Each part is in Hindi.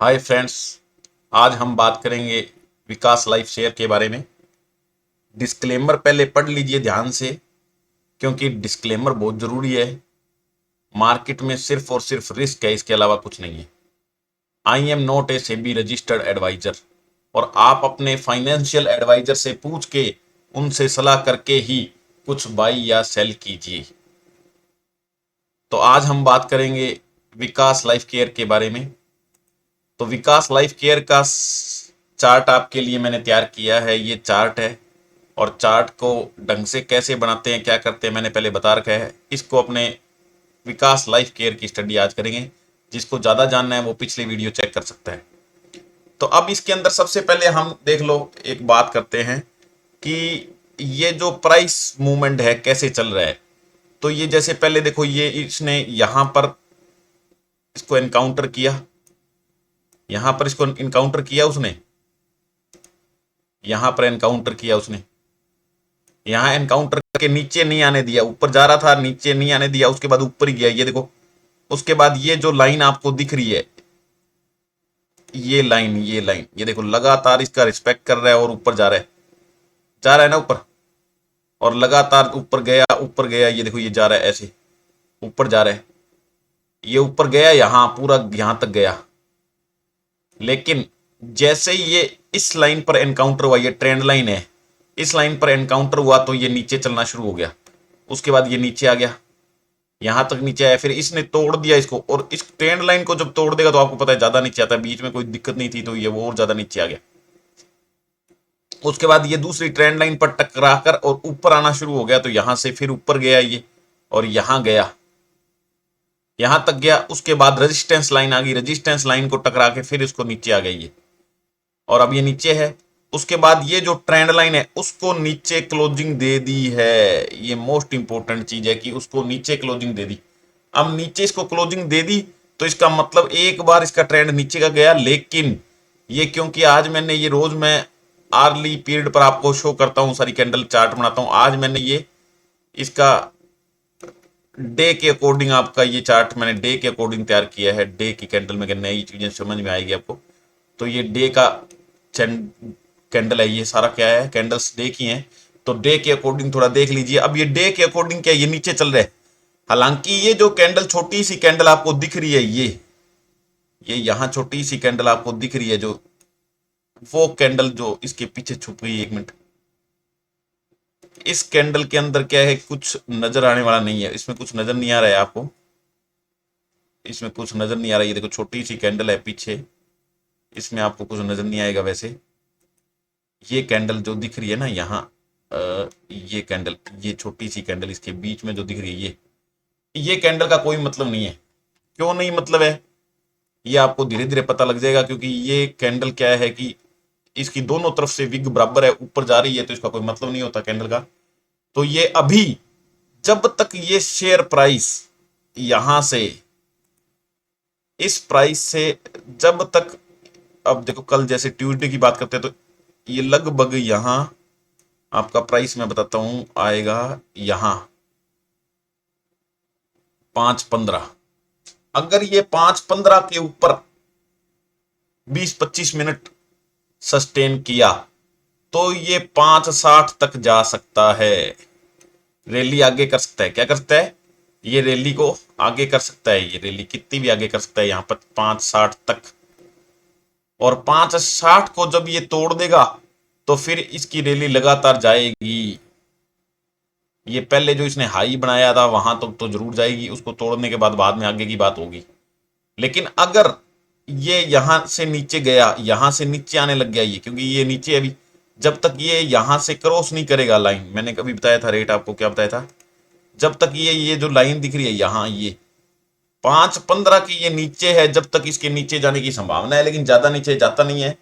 हाय फ्रेंड्स, आज हम बात करेंगे विकास लाइफ शेयर के बारे में। डिस्क्लेमर पहले पढ़ लीजिए ध्यान से, क्योंकि डिस्क्लेमर बहुत ज़रूरी है। मार्केट में सिर्फ और सिर्फ रिस्क है, इसके अलावा कुछ नहीं है। I am not a SEBI registered advisor, और आप अपने फाइनेंशियल एडवाइजर से पूछ के उनसे सलाह करके ही कुछ बाई या सेल कीजिए। तो आज हम बात करेंगे विकास लाइफ केयर के बारे में। तो विकास लाइफ केयर का चार्ट आपके लिए मैंने तैयार किया है। ये चार्ट है, और चार्ट को ढंग से कैसे बनाते हैं, क्या करते हैं, मैंने पहले बता रखा है। इसको अपने विकास लाइफ केयर की स्टडी आज करेंगे। जिसको ज़्यादा जानना है वो पिछली वीडियो चेक कर सकता है। तो अब इसके अंदर सबसे पहले हम देख लो, एक बात करते हैं कि ये जो प्राइस मूवमेंट है कैसे चल रहा है। तो ये जैसे पहले देखो, ये इसने यहाँ पर इसको एनकाउंटर किया, यहाँ पर इसको इनकाउंटर किया उसने, यहाँ पर एनकाउंटर किया उसने, यहाँ एनकाउंटर करके नीचे नहीं आने दिया। ऊपर जा रहा था, नीचे नहीं आने दिया, उसके बाद ऊपर ही गया। ये देखो, उसके बाद ये जो लाइन आपको दिख रही है, ये लाइन ये देखो, लगातार इसका रिस्पेक्ट कर रहा है और ऊपर जा रहा है, जा रहा है ना ऊपर, और लगातार ऊपर गया। ये देखो, ये जा रहा है ऐसे, ऊपर जा रहा है, ये ऊपर गया, यहाँ पूरा यहाँ तक गया। लेकिन जैसे ही ये इस लाइन पर एनकाउंटर हुआ, ये ट्रेंड लाइन है, इस लाइन पर एनकाउंटर हुआ तो ये नीचे चलना शुरू हो गया। उसके बाद ये नीचे आ गया, यहां तक नीचे आया, फिर इसने तोड़ दिया इसको। और इस ट्रेंड लाइन को जब तोड़ देगा तो आपको पता है ज्यादा नीचे आता है। बीच में कोई दिक्कत नहीं थी तो ये वो और ज्यादा नीचे आ गया। उसके बाद ये दूसरी ट्रेंड लाइन पर टकरा कर और ऊपर आना शुरू हो गया, तो यहां से फिर ऊपर गया ये, और यहां गया, यहां तक गया। उसके बाद रेजिस्टेंस लाइन आ गई, रेजिस्टेंस लाइन को टकरा के फिर इसको नीचे आ गई ये, और अब ये नीचे है। उसके बाद ये जो ट्रेंड लाइन है उसको नीचे क्लोजिंग दे दी है। ये मोस्ट इंपॉर्टेंट चीज है कि उसको नीचे क्लोजिंग दे दी। अब नीचे इसको क्लोजिंग दे दी तो इसका मतलब एक बार इसका ट्रेंड नीचे का गया। लेकिन ये, क्योंकि आज मैंने ये, रोज मैं आर्ली पीरियड पर आपको शो करता हूं, सारी कैंडल चार्ट बनाता हूं, आज मैंने ये इसका डे के अकॉर्डिंग, आपका ये चार्ट मैंने डे के अकॉर्डिंग तैयार किया है। डे की कैंडल में नई चीजें समझ में आएगी आपको। तो ये डे का कैंडल है, ये सारा क्या है, कैंडल्स डे की हैं। तो डे के अकॉर्डिंग थोड़ा देख लीजिए। अब ये डे के अकॉर्डिंग क्या, ये नीचे चल रहा है। हालांकि ये जो कैंडल, छोटी सी कैंडल आपको दिख रही है, ये यहां छोटी सी कैंडल आपको दिख रही है, जो वो कैंडल जो इसके पीछे छुप गई, एक मिनट, इस कैंडल के अंदर क्या है, कुछ नजर आने वाला नहीं है। इसमें कुछ नजर नहीं आ रहा है आपको, इसमें कुछ नजर नहीं आ रहा है। ये देखो, छोटी सी कैंडल है पीछे, इसमें आपको कुछ नजर नहीं आएगा। वैसे ये कैंडल जो दिख रही है ना यहाँ, ये कैंडल, ये छोटी सी कैंडल इसके बीच में जो दिख रही है, ये कैंडल का कोई मतलब नहीं है। क्यों नहीं मतलब है, ये आपको धीरे धीरे पता लग जाएगा। क्योंकि ये कैंडल क्या है कि इसकी दोनों तरफ से विग बराबर है, ऊपर जा रही है, तो इसका कोई मतलब नहीं होता कैंडल का। तो ये अभी, जब तक ये शेयर प्राइस यहां से, इस प्राइस से जब तक, अब देखो कल जैसे ट्यूसडे की बात करते हैं, तो ये लगभग यहां आपका प्राइस मैं बताता हूं आएगा, यहां 5.15। अगर ये 5.15 के ऊपर 20-25 मिनट सस्टेन किया तो ये 5.60 तक जा सकता है। रैली आगे कर सकता है। क्या कर सकता है, ये रैली को आगे कर सकता है। ये रैली कितनी भी आगे कर सकता है, यहां पर 5.60 तक। और 5.60 को जब ये तोड़ देगा तो फिर इसकी रैली लगातार जाएगी। ये पहले जो इसने हाई बनाया था वहां तक तो जरूर जाएगी, उसको तोड़ने के बाद में आगे की बात होगी। लेकिन अगर ये यहां से नीचे गया, यहां से नीचे आने लग गया ये, क्योंकि ये नीचे अभी, जब तक ये यहां से क्रॉस नहीं करेगा लाइन, मैंने कभी बताया था रेट, आपको क्या बताया था, जब तक ये जो लाइन दिख रही है यहां, ये 5.15 की ये नीचे है, जब तक इसके नीचे जाने की संभावना है, लेकिन ज्यादा नीचे जाता नहीं है।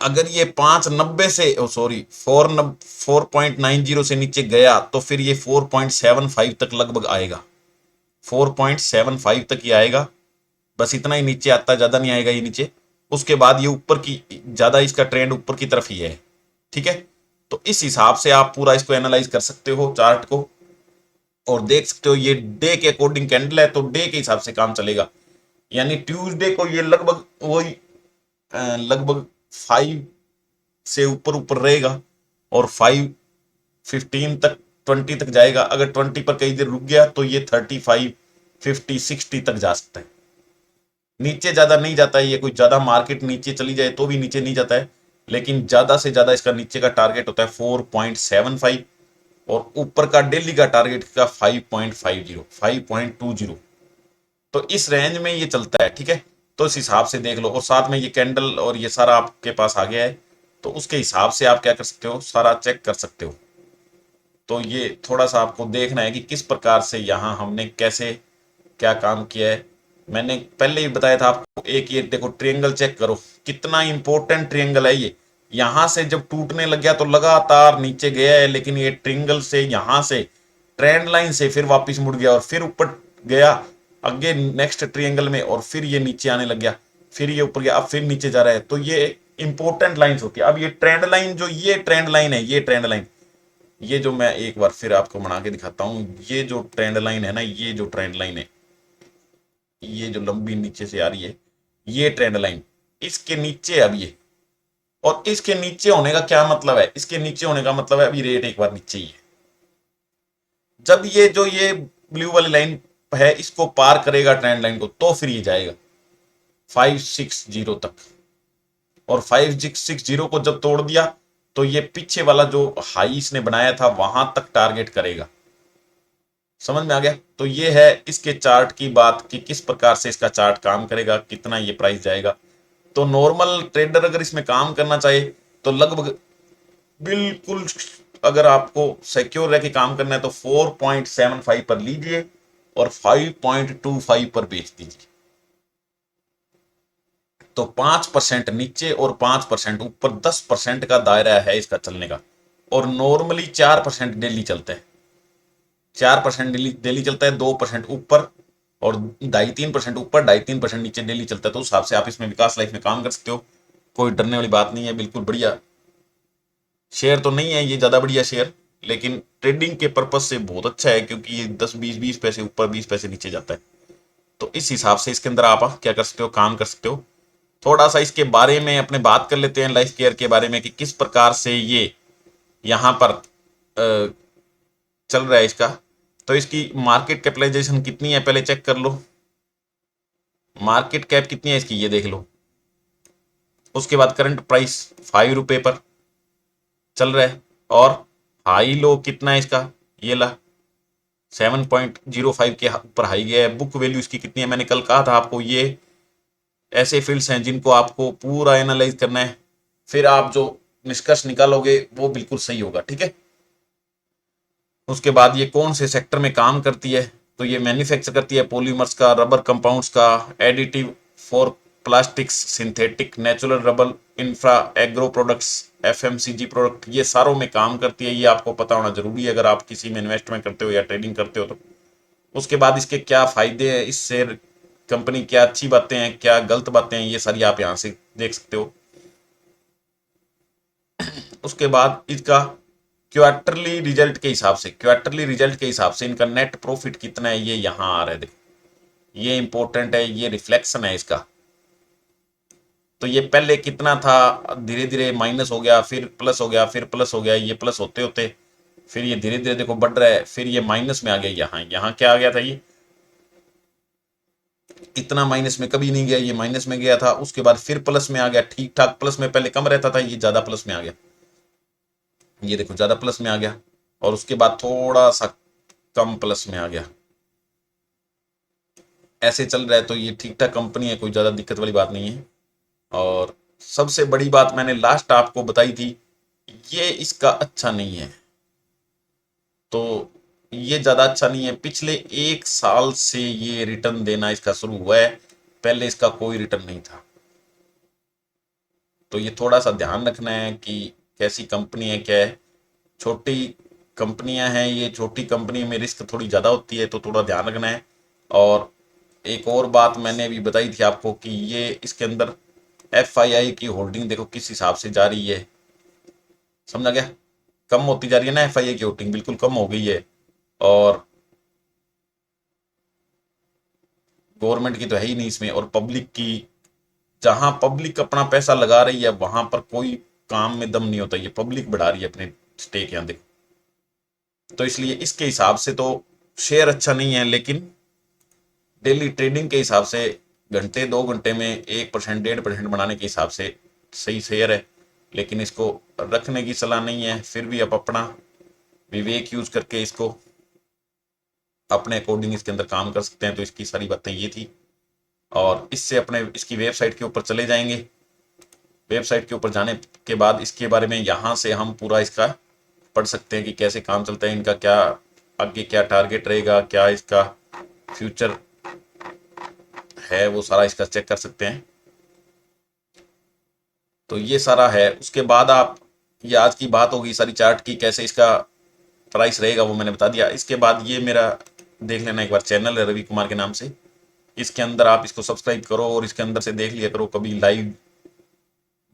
अगर ये 5.90 से, सॉरी 4.90 से नीचे गया तो फिर ये 4.75 तक लगभग आएगा, 4.75 तक ही आएगा। बस इतना ही नीचे आता है, ज्यादा नहीं आएगा ये नीचे। उसके बाद ये ऊपर की, ज्यादा इसका ट्रेंड ऊपर की तरफ ही है। ठीक है, तो इस हिसाब से आप पूरा इसको एनालाइज कर सकते हो चार्ट को, और देख सकते हो ये डे के अकॉर्डिंग कैंडल है, तो डे के हिसाब से काम चलेगा। यानी ट्यूसडे को ये लगभग वही लगभग 5 से ऊपर ऊपर रहेगा और 5:15 तक 20 तक जाएगा। अगर 20 पर कई देर रुक गया तो ये 35, 50, 60 तक जा सकता है। नीचे ज्यादा नहीं जाता है ये, कोई ज्यादा मार्केट नीचे चली जाए तो भी नीचे नहीं जाता है, लेकिन ज्यादा से ज्यादा इसका नीचे का टारगेट होता है 4.75 और ऊपर का डेली का टारगेट का 5.50, 5.20। तो इस रेंज में ये चलता है, ठीक है। तो इस हिसाब से देख लो, और साथ में ये कैंडल और ये सारा आपके पास आ गया है, तो उसके हिसाब से आप क्या कर सकते हो, सारा चेक कर सकते हो। तो ये थोड़ा सा आपको देखना है कि किस प्रकार से यहाँ हमने कैसे क्या काम किया है। मैंने पहले ही बताया था आपको, एक ये देखो ट्रिएंगल चेक करो, कितना इंपॉर्टेंट ट्रिएंगल है ये। यहां से जब टूटने लग गया तो लगातार नीचे गया है, लेकिन ये ट्रिएंगल से यहां से ट्रेंड लाइन से फिर वापस मुड़ गया और फिर ऊपर गया आगे नेक्स्ट ट्रिएंगल में, और फिर ये नीचे आने लग गया, फिर ये ऊपर गया, अब फिर नीचे जा रहा है। तो ये इंपॉर्टेंट लाइंस होती है। अब ये ट्रेंड लाइन, जो ये ट्रेंड लाइन है, ये ट्रेंड लाइन, ये जो मैं एक बार फिर आपको बना के दिखाता हूं, ये जो ट्रेंड लाइन है ना, ये जो ट्रेंड लाइन है, ये जो लंबी नीचे से आ रही है, ये ट्रेंड लाइन, इसके नीचे अब ये, और इसके नीचे होने का क्या मतलब है, इसके नीचे होने का मतलब है अभी रेट एक बार नीचे ही है। जब ये जो ये ब्लू वाली लाइन है इसको पार करेगा ट्रेंड लाइन को, तो फिर ये जाएगा 560 तक, और 560 को जब तोड़ दिया तो ये पीछे वाला जो हाई इसने बनाया था वहां तक टारगेट करेगा। समझ में आ गया। तो ये है इसके चार्ट की बात कि किस प्रकार से इसका चार्ट काम करेगा, कितना ये प्राइस जाएगा। तो नॉर्मल ट्रेडर अगर इसमें काम करना चाहे तो लगभग बिल्कुल, अगर आपको सिक्योर रह के काम करना है तो 4.75 पर लीजिए और 5.25 पर बेच दीजिए। तो 5% नीचे और 5% ऊपर, 10% का दायरा है इसका चलने का। और नॉर्मली 4% डेली चलता है, 4% डेली चलता है, 2% ऊपर और 2.5-3% ऊपर, 2.5-3% नीचे डेली चलता है। तो उस हिसाब से आप इसमें विकास लाइफ में काम कर सकते हो, कोई डरने वाली बात नहीं है। बिल्कुल बढ़िया शेयर तो नहीं है ये, ज्यादा बढ़िया शेयर, लेकिन ट्रेडिंग के पर्पज से बहुत अच्छा है, क्योंकि ये 10-20 पैसे ऊपर 20 पैसे नीचे जाता है। तो इस हिसाब से इसके अंदर आप क्या कर सकते हो, काम कर सकते हो। थोड़ा सा इसके बारे में अपने बात कर लेते हैं, लाइफ केयर के बारे में, कि किस प्रकार से ये यहाँ पर चल रहा है इसका। तो इसकी मार्केट कैपिटलाइजेशन कितनी है पहले चेक कर लो, मार्केट कैप कितनी है इसकी ये देख लो। उसके बाद करंट प्राइस 5 रुपए पर चल रहा है, और हाई लो कितना है इसका, ये ला 7.05 के ऊपर हाई गया है। बुक वैल्यू इसकी कितनी है, मैंने कल कहा था आपको, ये ऐसे फील्ड्स हैं जिनको आपको पूरा एनालाइज करना है, फिर आप जो निष्कर्ष निकालोगे वो बिल्कुल सही होगा, ठीक है। उसके बाद ये कौन से सेक्टर में काम करती है, तो ये मैन्युफैक्चर करती है पॉलीमर्स का, रबर कंपाउंड्स का, additive for plastics, synthetic, natural rubber, infra, agro products, FMCG product, ये सारों में काम करती है। ये आपको पता होना जरूरी है अगर आप किसी में इन्वेस्टमेंट करते हो या ट्रेडिंग करते हो तो। उसके बाद इसके क्या फायदे हैं, इस शेयर कंपनी क्या अच्छी बातें हैं क्या गलत बातें हैं, ये सारी आप यहाँ से देख सकते हो। उसके बाद इसका क्वार्टरली रिजल्ट के हिसाब से, क्वार्टरली रिजल्ट के हिसाब से इनका नेट प्रॉफिट कितना है ये यहाँ आ रहा है, देखो ये इंपॉर्टेंट है, ये रिफ्लेक्शन है इसका। तो ये पहले कितना था, धीरे धीरे माइनस हो गया, फिर प्लस हो गया, फिर प्लस हो गया, ये प्लस होते होते फिर ये धीरे धीरे देखो बढ़ रहा है, फिर ये माइनस में आ गया। यहाँ यहाँ क्या आ गया था, ये इतना माइनस में कभी नहीं गया, ये माइनस में गया था, उसके बाद फिर प्लस में आ गया, ठीक ठाक प्लस में, पहले कम रहता था, ये ज्यादा प्लस में आ गया, ये देखो ज्यादा प्लस में आ गया, और उसके बाद थोड़ा सा कम प्लस में आ गया, ऐसे चल रहा है। तो ये ठीक ठाक कंपनी है, कोई ज्यादा दिक्कत वाली बात नहीं है। और सबसे बड़ी बात मैंने लास्ट आपको बताई थी, ये इसका अच्छा नहीं है, तो ये ज्यादा अच्छा नहीं है। पिछले 1 साल से ये रिटर्न देना इसका शुरू हुआ है, पहले इसका कोई रिटर्न नहीं था। तो ये थोड़ा सा ध्यान रखना है कि कैसी कंपनी है क्या है। छोटी कंपनियां हैं ये, छोटी कंपनी में रिस्क थोड़ी ज़्यादा होती है, तो थोड़ा ध्यान रखना है। और एक और बात मैंने अभी बताई थी आपको कि ये इसके अंदर FII की होल्डिंग देखो किस हिसाब से जा रही है, समझा गया। कम होती जा रही है ना FII की होल्डिंग, बिल्कुल कम हो गई है। और गवर्नमेंट की तो है ही नहीं इसमें, और पब्लिक की, जहां पब्लिक अपना पैसा लगा रही है वहां पर कोई काम में दम नहीं होता। ये पब्लिक बढ़ा रही है अपने स्टेक यहाँ देखो। तो इसलिए इसके हिसाब से तो शेयर अच्छा नहीं है, लेकिन डेली ट्रेडिंग के हिसाब से घंटे 2 घंटे में 1% 1.5% बनाने के हिसाब से सही शेयर है। लेकिन इसको रखने की सलाह नहीं है, फिर भी आप अपना विवेक यूज करके इसको अपने अकॉर्डिंग इसके अंदर काम कर सकते हैं। तो इसकी सारी बातें ये थी, और इससे अपने इसकी वेबसाइट के ऊपर चले जाएंगे। वेबसाइट के ऊपर जाने के बाद इसके बारे में यहाँ से हम पूरा इसका पढ़ सकते हैं कि कैसे काम चलता है, इनका क्या आगे क्या टारगेट रहेगा, क्या इसका फ्यूचर है, वो सारा इसका चेक कर सकते हैं। तो ये सारा है। उसके बाद आप, ये आज की बात होगी सारी चार्ट की, कैसे इसका प्राइस रहेगा वो मैंने बता दिया। इसके बाद ये मेरा देख लेना एक बार, चैनल है रवि कुमार के नाम से, इसके अंदर आप इसको सब्सक्राइब करो और इसके अंदर से देख लिया करो। कभी लाइव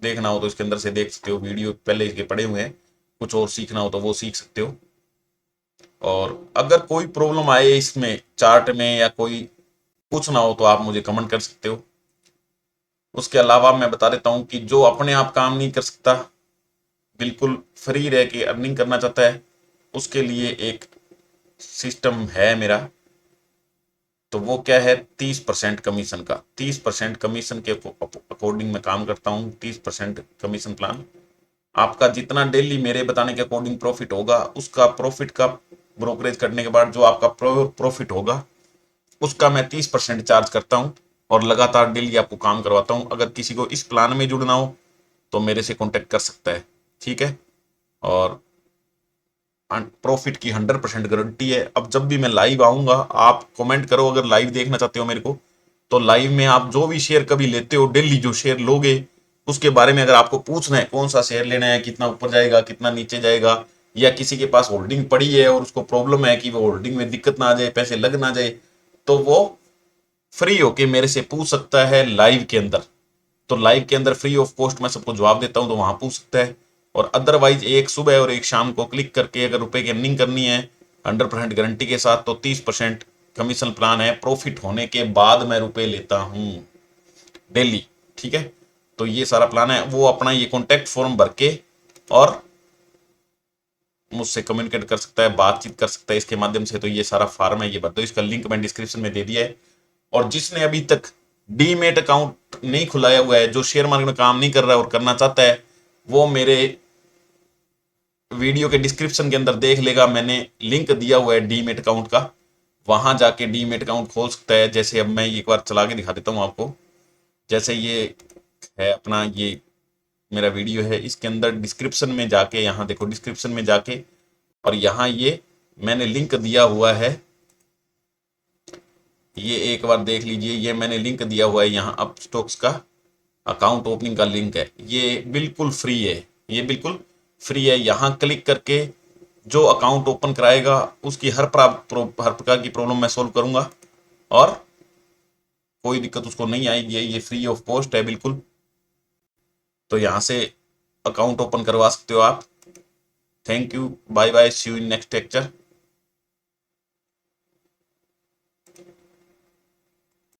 देखना हो तो इसके अंदर से देख सकते हो, वीडियो पहले इसके पड़े हुए हैं, कुछ और सीखना हो तो वो सीख सकते हो। और अगर कोई प्रॉब्लम आए इसमें चार्ट में या कोई पूछना हो तो आप मुझे कमेंट कर सकते हो। उसके अलावा मैं बता देता हूं कि जो अपने आप काम नहीं कर सकता, बिल्कुल फ्री रह के अर्निंग करना चाहता है, उसके लिए एक सिस्टम है मेरा। तो वो क्या है, 30% कमीशन का। 30% कमीशन के अकॉर्डिंग मैं काम करता हूँ। 30% कमीशन प्लान, आपका जितना डेली मेरे बताने के अकॉर्डिंग प्रॉफिट होगा, उसका प्रॉफिट का ब्रोकरेज करने के बाद जो आपका प्रॉफिट होगा उसका मैं 30% चार्ज करता हूँ, और लगातार डेली आपको काम करवाता हूँ। अगर किसी को इस प्लान में जुड़ना हो तो मेरे से कॉन्टेक्ट कर सकता है, ठीक है। और प्रॉफिट की 100% गारंटी है। अब जब भी मैं लाइव आऊंगा, आप कमेंट करो अगर लाइव देखना चाहते हो मेरे को, तो लाइव में आप जो भी शेयर कभी लेते हो, डेली जो शेयर लोगे उसके बारे में अगर आपको पूछना है कौन सा शेयर लेना है, कितना ऊपर जाएगा कितना नीचे जाएगा, या किसी के पास होल्डिंग पड़ी है और उसको प्रॉब्लम है कि वो होल्डिंग में दिक्कत ना आ जाए, पैसे लग ना जाए, तो वो फ्री होके मेरे से पूछ सकता है लाइव के अंदर। तो लाइव के अंदर फ्री ऑफ कॉस्ट मैं सबको जवाब देता हूं, तो वहां पूछ सकता है। और अदरवाइज एक सुबह और एक शाम को क्लिक करके अगर रुपए की अर्निंग करनी है 100% गारंटी के साथ, तो 30% कमीशन प्लान है। प्रॉफिट होने के बाद मैं रुपए लेता हूं डेली, ठीक है। तो ये सारा प्लान है। वो अपना ये कॉन्टेक्ट फॉर्म भर के और मुझसे कम्युनिकेट कर सकता है, बातचीत कर सकता है इसके माध्यम से। तो ये सारा फार्म है, ये भर दो। इसका लिंक मैं डिस्क्रिप्शन में दे दिया है। और जिसने अभी तक डीमेट अकाउंट नहीं खुलाया हुआ है, जो शेयर मार्केट में काम नहीं कर रहा है और करना चाहता है, वो मेरे वीडियो के डिस्क्रिप्शन के अंदर देख लेगा, मैंने लिंक दिया हुआ है डीमेट अकाउंट का। वहां जाके डीमेट अकाउंट खोल सकता है। जैसे अब मैं एक बार चला के दिखा देता हूं आपको। जैसे ये है अपना, ये मेरा वीडियो है, इसके अंदर डिस्क्रिप्शन में जाके, यहाँ देखो डिस्क्रिप्शन में जाके, और यहाँ ये मैंने लिंक दिया हुआ है, ये एक बार देख लीजिए। ये मैंने लिंक दिया हुआ है यहाँ, अप स्टॉक्स का अकाउंट ओपनिंग का लिंक है। ये बिल्कुल फ्री है, ये बिल्कुल फ्री है। यहाँ क्लिक करके जो अकाउंट ओपन कराएगा उसकी हर प्रकार की प्रॉब्लम मैं सोल्व करूंगा, और कोई दिक्कत उसको नहीं आएगी। ये फ्री ऑफ कॉस्ट है बिल्कुल। तो यहाँ से अकाउंट ओपन करवा सकते हो आप। Thank you, bye bye, see you in next lecture.